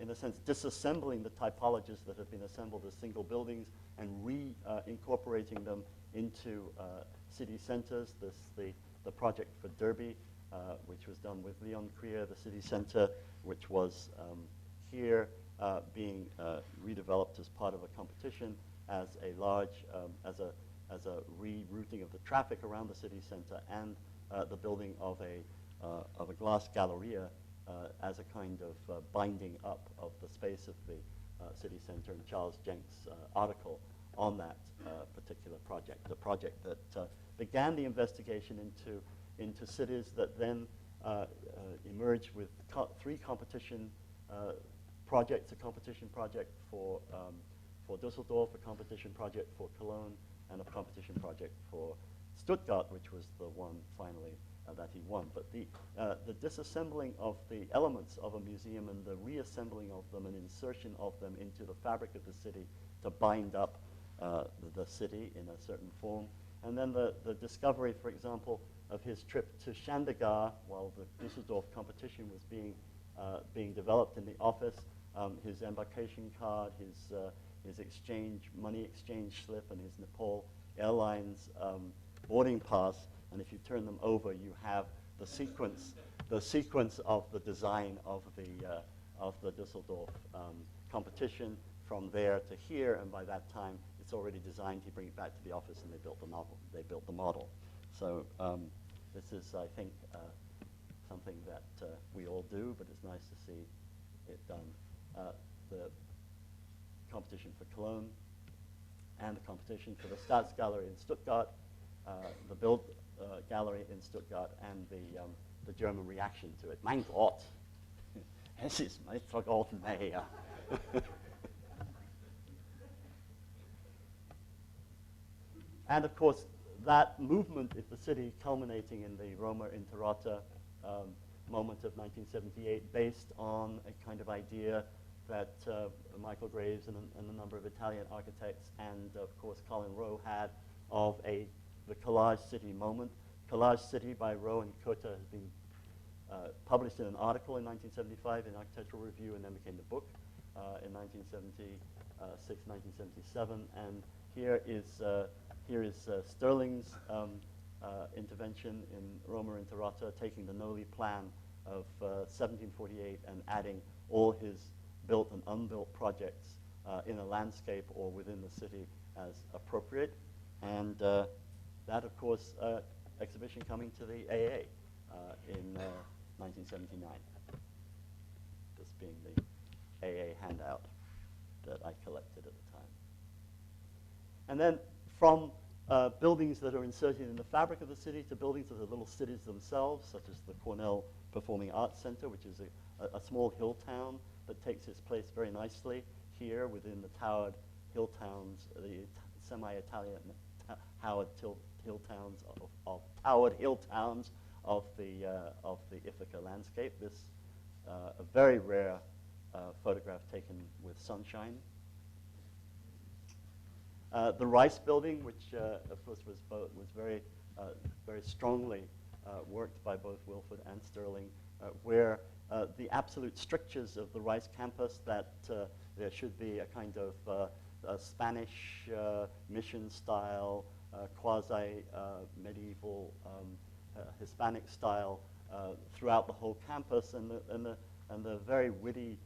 in a sense, disassembling the typologies that have been assembled as single buildings and reincorporating them into city centers. The project for Derby, which was done with Leon Crier, the city center, which was here being redeveloped as part of a competition as a large, as a rerouting of the traffic around the city center, and the building of a glass galleria as a kind of binding up of the space of the city center, and Charles Jenks' article on that particular project, a project that began the investigation into cities that then emerged with three competition projects: a competition project for Düsseldorf, a competition project for Cologne, and a competition project for Stuttgart, which was the one finally that he won. But the disassembling of the elements of a museum and the reassembling of them and insertion of them into the fabric of the city to bind up the city in a certain form And then the discovery, for example, of his trip to Chandigarh while the Düsseldorf competition was being developed in the office, his embarkation card, his money exchange slip, and his Nepal Airlines boarding pass. And if you turn them over, you have the sequence of the design of the Düsseldorf competition from there to here. And by that time, it's already designed. He brings it back to the office, and they built the novel. They built the model. So this is, I think, something that we all do, but it's nice to see it done. The competition for Cologne and the competition for the Staatsgalerie in Stuttgart, the Bild Gallery in Stuttgart, and the German reaction to it. Mein Gott, es ist mein vergotten Meer. And of course, that movement in the city culminating in the Roma Interrata moment of 1978, based on a kind of idea that Michael Graves and a number of Italian architects and, of course, Colin Rowe had of the Collage City moment. Collage City by Rowe and Kota has been published in an article in 1975 in Architectural Review, and then became the book in 1976, 1977. And here is Stirling's intervention in Roma Interrata, taking the Noli plan of 1748 and adding all his built and unbuilt projects in a landscape or within the city as appropriate. And that, of course, exhibition coming to the AA in 1979. This being the AA handout that I collected at the time. And then from buildings that are inserted in the fabric of the city to buildings that are little cities themselves, such as the Cornell Performing Arts Center, which is a small hill town that takes its place very nicely here within the towered hill towns, the semi-Italian towered hill towns of towered hill towns of the Ithaca landscape. This a very rare photograph taken with sunshine. The Rice Building, which of course was very strongly worked by both Wilford and Stirling, where the absolute strictures of the Rice campus, that there should be a kind of a Spanish mission style, quasi-medieval Hispanic style throughout the whole campus, and the very witty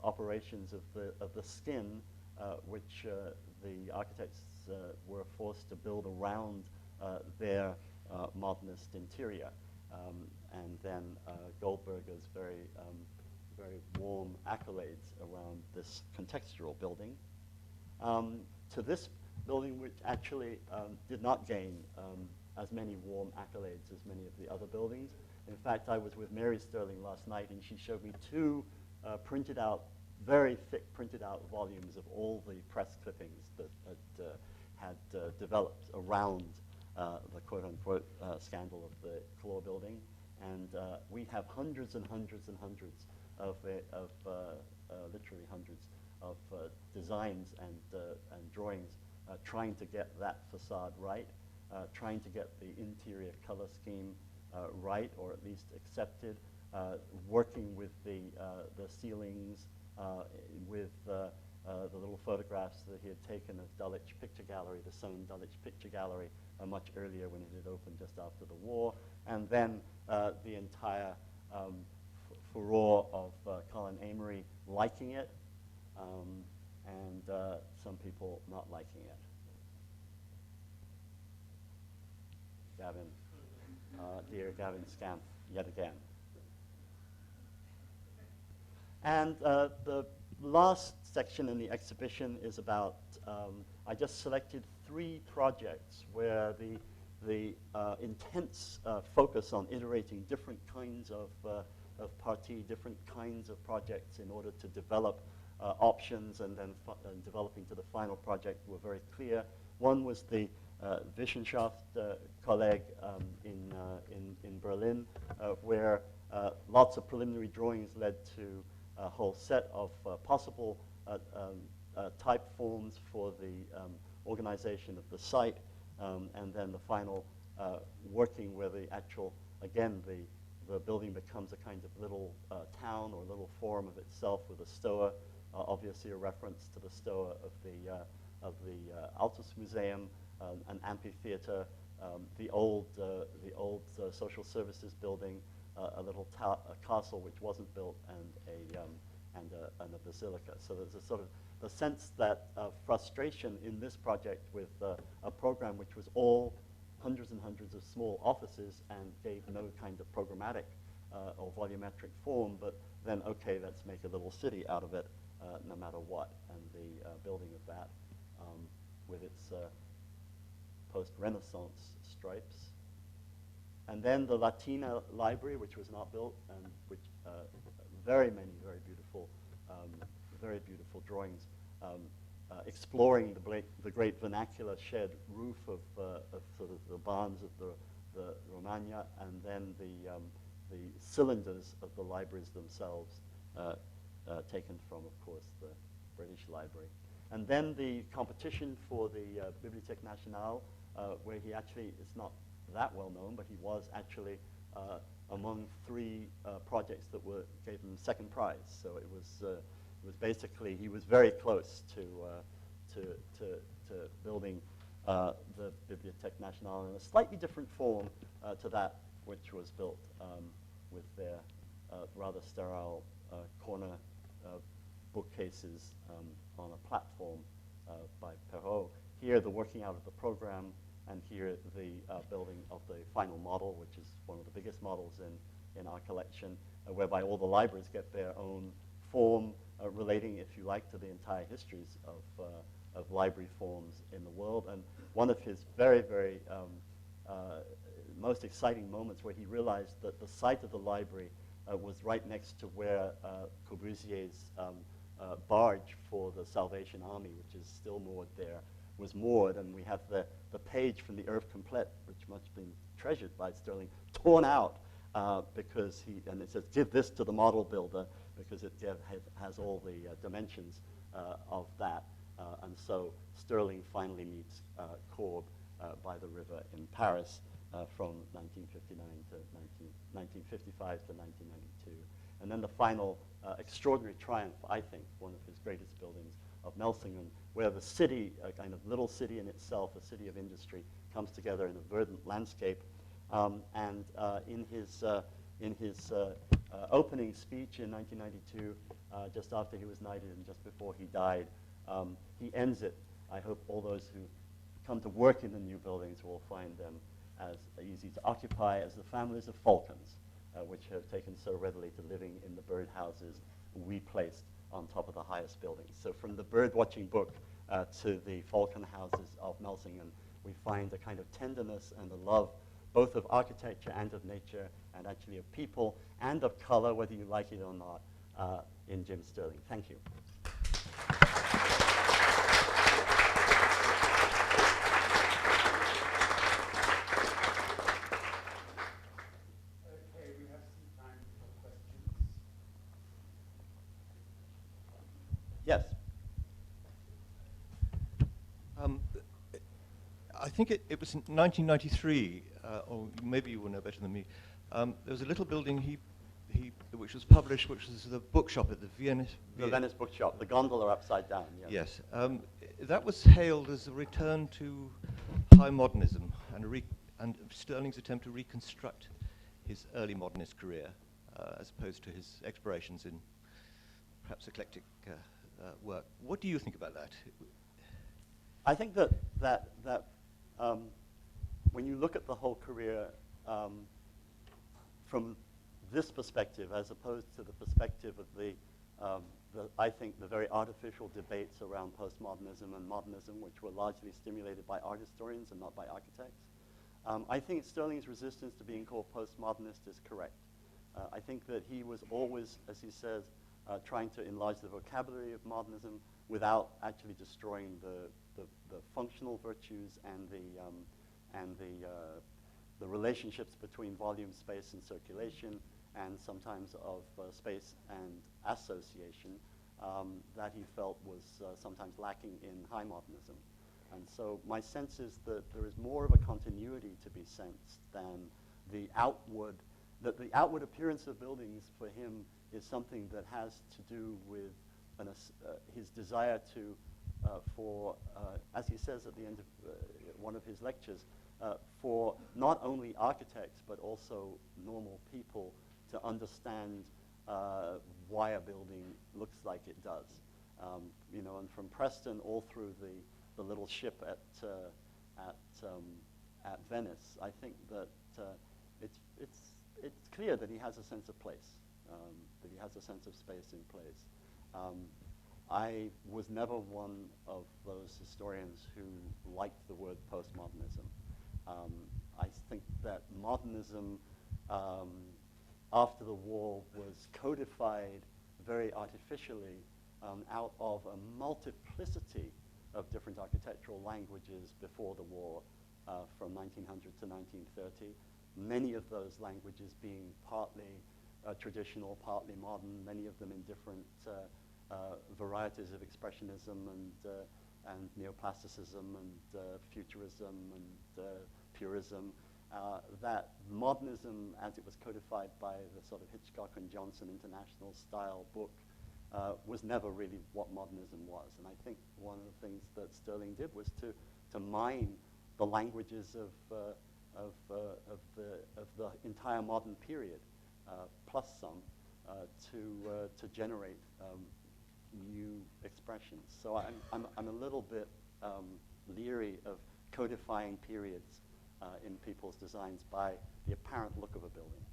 operations of the skin, which the architects were forced to build around their modernist interior. And then Goldberger's very warm accolades around this contextual building. To this building, which actually did not gain as many warm accolades as many of the other buildings. In fact, I was with Mary Stirling last night, and she showed me two very thick printed out volumes of all the press clippings that had developed around the quote-unquote scandal of the Clore building. And we have hundreds and hundreds and hundreds of literally hundreds of designs and drawings trying to get that facade right, trying to get the interior color scheme right, or at least accepted, working with the ceilings, with the little photographs that he had taken of Dulwich Picture Gallery, the Soane Dulwich Picture Gallery, much earlier when it had opened just after the war, and then the entire furore of Colin Amory liking it, and some people not liking it. Gavin, dear Gavin Scamp, yet again. And the last section in the exhibition is about, I just selected 3 projects where the intense focus on iterating different kinds of parties, different kinds of projects in order to develop options and then developing to the final project were very clear. One was the Wissenschaft Kolleg in Berlin, where lots of preliminary drawings led to a whole set of possible type forms for the organization of the site, and then the final working where the actual, again, the building becomes a kind of little town or little forum of itself with a stoa, obviously a reference to the stoa of the Altus Museum, an amphitheater, the old social services building, a little a castle which wasn't built, and a basilica. So there's a sort of the sense that frustration in this project with a program which was all hundreds and hundreds of small offices and gave no kind of programmatic or volumetric form, but then, okay, let's make a little city out of it no matter what. And the building of that with its post-Renaissance stripes. And then the Latina Library, which was not built, and which very many very beautiful drawings, exploring the great vernacular shed roof of sort of the barns of the Romagna, and then the cylinders of the libraries themselves, taken from, of course, the British Library. And then the competition for the Bibliothèque Nationale, where he actually is not that well known, but he was actually among 3 projects that gave him second prize. So it was basically, he was very close to building the Bibliothèque Nationale in a slightly different form to that which was built with their rather sterile corner bookcases on a platform by Perrault. Here, the working out of the program, and here the building of the final model, which is one of the biggest models in our collection, whereby all the libraries get their own form relating, if you like, to the entire histories of library forms in the world. And one of his very, very most exciting moments where he realized that the site of the library was right next to where Corbusier's barge for the Salvation Army, which is still moored there, was moored, and we have the page from the Oeuvre Complète, which must have been treasured by Stirling, torn out because and it says, give this to the model builder, because it has all the dimensions of that. And so Stirling finally meets Corb by the river in Paris from 1959 to 1955 to 1992. And then the final extraordinary triumph, I think, one of his greatest buildings, of Melsingen, where the city, a kind of little city in itself, a city of industry, comes together in a verdant landscape. And in his opening speech in 1992, just after he was knighted and just before he died, he ends it. I hope all those who come to work in the new buildings will find them as easy to occupy as the families of falcons, which have taken so readily to living in the birdhouses we placed on top of the highest buildings. So from the bird-watching book to the falcon houses of Melsingen, we find a kind of tenderness and a love both of architecture and of nature, and actually of people, and of color, whether you like it or not, in James Stirling. Thank you. Okay, we have some time for questions. Yes. I think it was in 1993, or maybe you will know better than me. There was a little building which was published, which was the bookshop at the Venice. The Venice bookshop, the gondola upside down. Yes. Yes, that was hailed as a return to high modernism and Stirling's attempt to reconstruct his early modernist career, as opposed to his explorations in perhaps eclectic work. What do you think about that? I think that when you look at the whole career from this perspective, as opposed to the perspective of I think the very artificial debates around postmodernism and modernism, which were largely stimulated by art historians and not by architects, I think Stirling's resistance to being called postmodernist is correct. I think that he was always, as he says, trying to enlarge the vocabulary of modernism without actually destroying the functional virtues and the relationships between volume, space, and circulation, and sometimes of space and association that he felt was sometimes lacking in high modernism. And so my sense is that there is more of a continuity to be sensed than the outward, that the outward appearance of buildings for him is something that has to do with his desire to, as he says at the end of one of his lectures, for not only architects but also normal people to understand why a building looks like it does. You know, and from Preston all through the little ship at Venice, I think that it's clear that he has a sense of place, that he has a sense of space in place. I was never one of those historians who liked the word postmodernism. I think that modernism after the war was codified very artificially out of a multiplicity of different architectural languages before the war, from 1900 to 1930. Many of those languages being partly traditional, partly modern, many of them in different varieties of expressionism and neoplasticism and futurism and purism. That modernism, as it was codified by the sort of Hitchcock and Johnson international style book, was never really what modernism was. And I think one of the things that Stirling did was to mine the languages of the entire modern period, plus some, to generate new expressions. So I'm a little bit leery of codifying periods in people's designs by the apparent look of a building.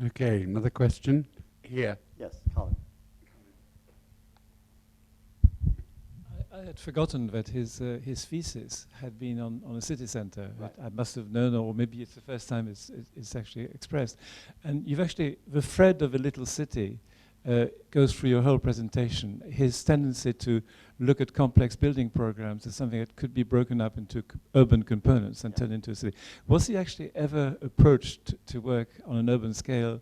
Okay, another question here. Yes, Colin. I had forgotten that his thesis had been on a city centre. Right. I must have known, or maybe it's the first time it's actually expressed. And you've actually, the thread of a little city goes through your whole presentation. His tendency to look at complex building programs as something that could be broken up into urban components and turned into a city. Was he actually ever approached to work on an urban scale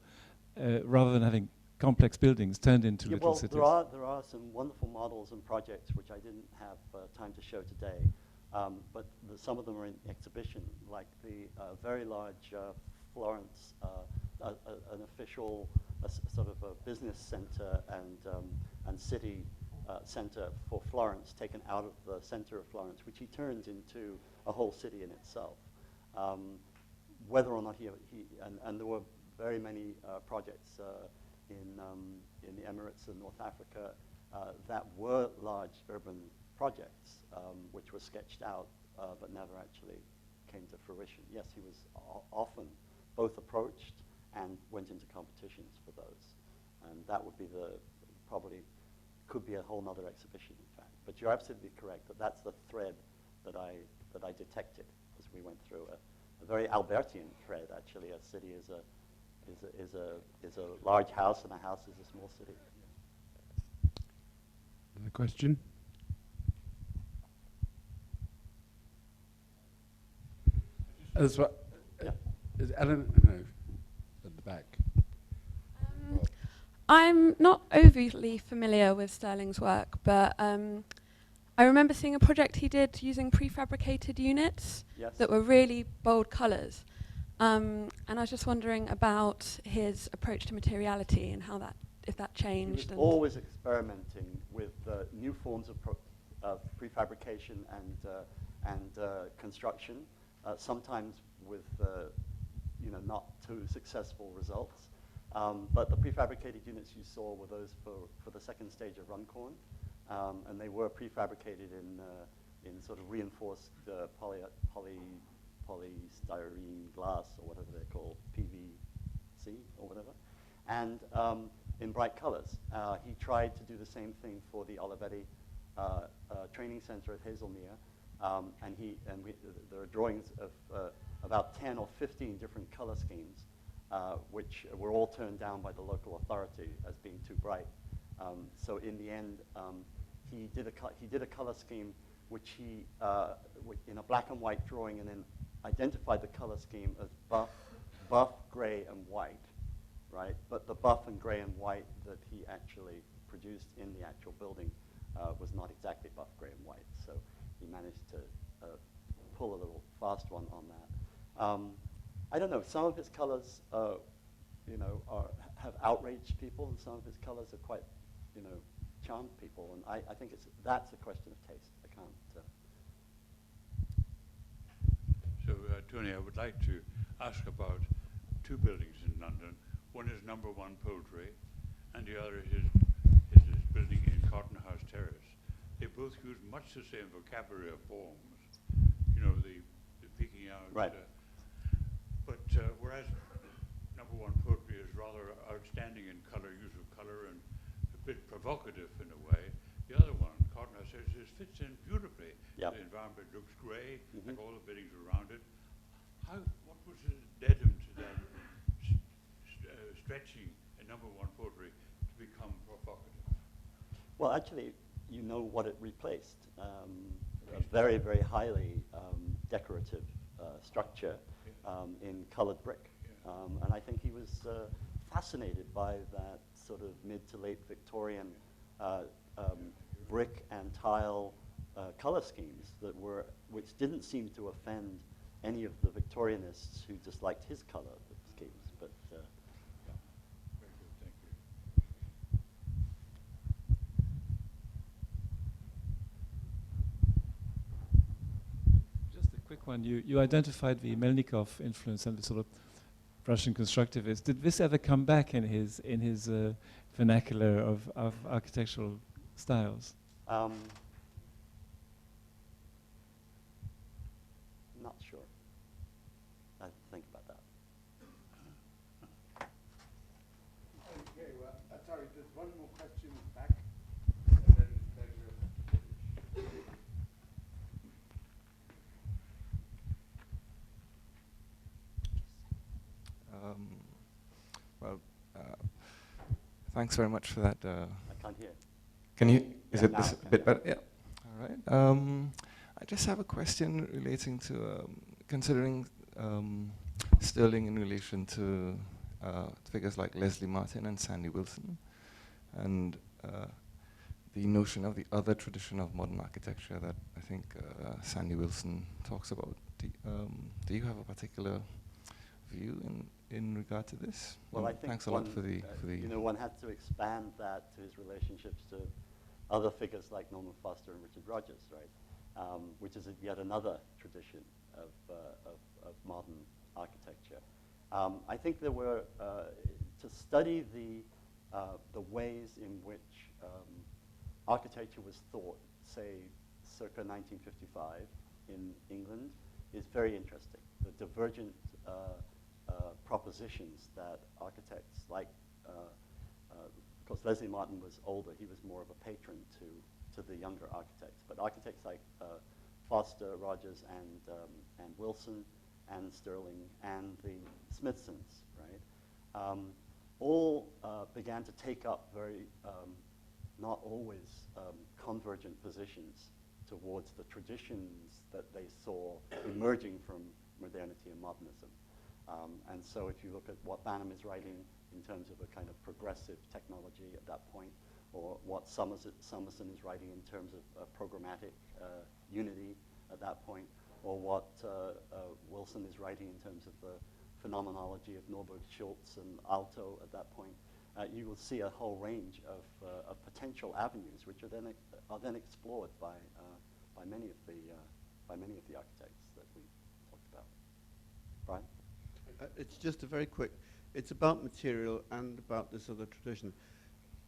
rather than having complex buildings turned into little cities? Well, there are some wonderful models and projects which I didn't have time to show today, but some of them are in exhibition, like the very large Florence, an official sort of a business center and city center for Florence, taken out of the center of Florence, which he turns into a whole city in itself. Whether or not and there were very many projects in the Emirates and North Africa that were large urban projects, which were sketched out but never actually came to fruition. Yes, he was often both approached and went into competitions for those. And that would be probably could be a whole nother exhibition, in fact. But you're absolutely correct that that's the thread that I detected as we went through, a very Albertian thread, actually. A city is a large house, and a house is a small city. Another question? As well, Yeah. is Ellen? No, at the back. I'm not overly familiar with Stirling's work, but I remember seeing a project he did using prefabricated units that were really bold colours. And I was just wondering about his approach to materiality and how that, if that changed. He was always experimenting with new forms of prefabrication and construction, sometimes with not too successful results. But the prefabricated units you saw were those for the second stage of Runcorn, and they were prefabricated in sort of reinforced polystyrene glass, or whatever they're called, PVC or whatever, and in bright colors. He tried to do the same thing for the Olivetti training center at Hazelmere, and there are drawings of about 10 or 15 different color schemes, which were all turned down by the local authority as being too bright. So in the end, he did a color scheme which he, in a black and white drawing, and then identified the color scheme as buff, gray, and white, right? But the buff and gray and white that he actually produced in the actual building was not exactly buff gray and white. So he managed to pull a little fast one on that. I don't know. Some of his colors, have outraged people, and some of his colors are quite, charmed people. And I think that's a question of taste. I can't. So, Tony, I would like to ask about two buildings in London. One is Number One Poultry, and the other is his building in Cotton House Terrace. They both use much the same vocabulary of forms, the peeking out. Right. But whereas Number One Poultry is rather outstanding in color, use of color, and a bit provocative in a way, the other one, Cotton House Terrace, fits in beautifully. Yep. The environment looks grey, Mm-hmm. like all the buildings around it. What was led him to that stretching a Number One Poultry to become provocative? Well, actually, you know what it replaced. A very, very highly decorative structure in colored brick. Yeah. And I think he was fascinated by that sort of mid to late Victorian brick and tile color schemes which didn't seem to offend any of the Victorianists who disliked his color schemes. But Very good, thank you. Just a quick one. You identified the Melnikov influence and the sort of Russian constructivist. Did this ever come back in his vernacular of architectural styles? not sure. I have to think about that. Okay, well, sorry, there's one more question back, and then we'll finish. Thanks very much for that. I can't hear. Can you? Is Yeah, it this now. a bit better? Yeah. All right. I just have a question relating to considering Stirling in relation to figures like Leslie Martin and Sandy Wilson, and the notion of the other tradition of modern architecture that I think Sandy Wilson talks about. Do you have a particular view in regard to this? Well, I think thanks a lot for the one had to expand that to his relationships to other figures like Norman Foster and Richard Rogers, right? Which is yet another tradition of modern architecture. I think there were to study the ways in which architecture was thought, say, circa 1955 in England, is very interesting. The divergent propositions that architects like, of course, Leslie Martin was older. He was more of a patron to the younger architects. But architects like Foster, Rogers, and Wilson, and Stirling, and the Smithsons, right, all began to take up very not always convergent positions towards the traditions that they saw emerging from modernity and modernism. And so if you look at what Banham is writing in terms of a kind of progressive technology at that point, or what Summerson is writing in terms of programmatic unity at that point, or what Wilson is writing in terms of the phenomenology of Norberg, Schultz, and Aalto at that point, you will see a whole range of potential avenues which are then explored by many of the architects that we talked about. Brian? It's just a very quick. It's about material and about this other tradition.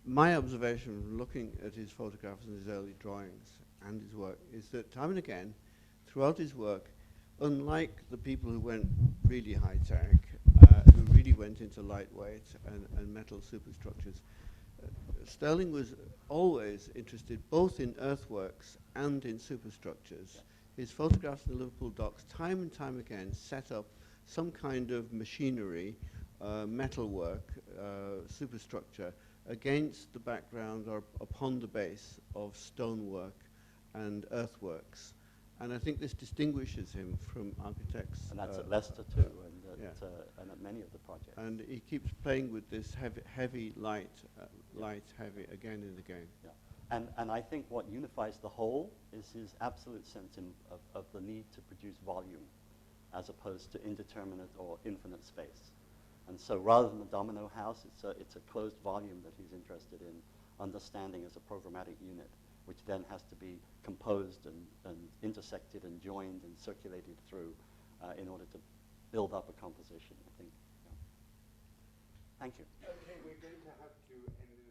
My observation from looking at his photographs and his early drawings and his work is that time and again, throughout his work, unlike the people who went really high-tech, who really went into lightweight and metal superstructures, Stirling was always interested both in earthworks and in superstructures. His photographs in the Liverpool docks time and time again set up some kind of machinery, metalwork, superstructure against the background or upon the base of stonework and earthworks. And I think this distinguishes him from architects. And that's at Leicester too, and at many of the projects. And he keeps playing with this heavy light, heavy, again and again. Yeah. And I think what unifies the whole is his absolute sense of the need to produce volume as opposed to indeterminate or infinite space. And so rather than the domino house, it's a closed volume that he's interested in understanding as a programmatic unit, which then has to be composed and intersected and joined and circulated through in order to build up a composition, I think. Yeah. Thank you. Okay, we're going to have to end